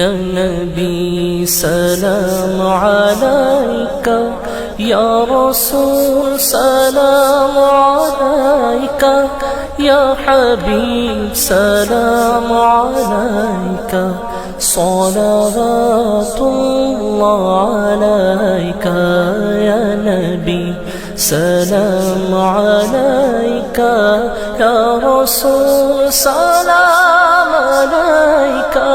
یا نبی سلام علیکہ، یا رسول سلام علیکہ، یا حبیب سلام علیکہ، صلوات اللہ علیکہ، یا نبی سلام علیکہ، یا رسول سلام علیکہ،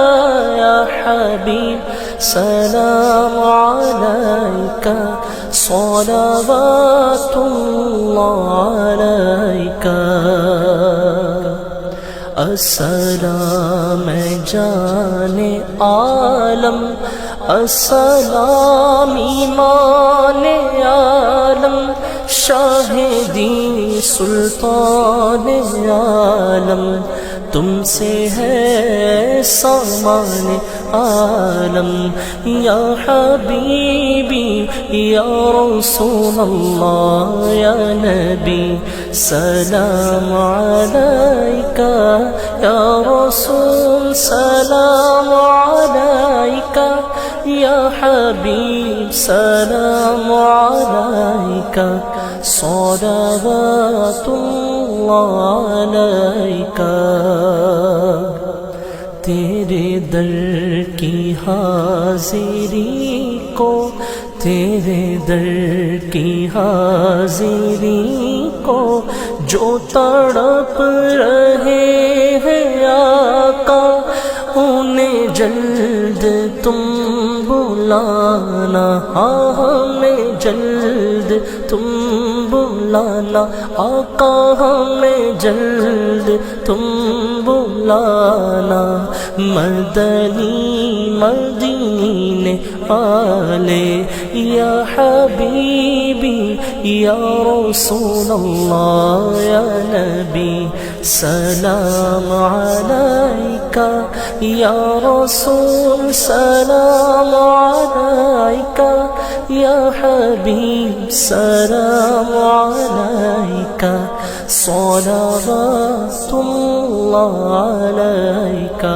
یا حبیب سلام علیکہ، صلوات اللہ علیکہ۔ السلام جان عالم، السلام ایمان عالم، شاہدی سلطان عالم، تم سے ہے سامان عالم، یا حبیبی یا رسول اللہ، یا نبی سلام علیکہ، یا رسول سلام علیکہ، یا حبیب سلام علیکہ، صلوات اللہ علیکہ۔ تیرے در کی حاضری کو، تیرے در کی حاضری کو جو تڑپ رہے ہیں آقا، انہیں جلد تم بلانا، ہاں ہمیں جلد تم بلانا، آقا ہمیں جلد تم بلانا، مدنی مدینے والے، یا حبیبی یا رسول اللہ، یا نبی سلام علیکہ، یا رسول سلام علیکہ، یا حبیب سلام علیکہ، صلوات اللہ علیکہ۔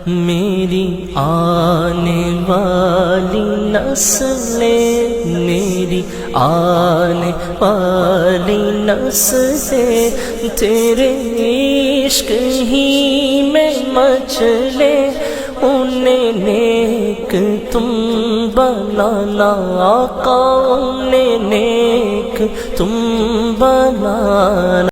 میری آنے والی نسلیں، میری آنے والی نسلیں تیرے عشق ہی میں مچلے، انہیں نیک تم بنانا آقا، انہیں نیک تم بنانا۔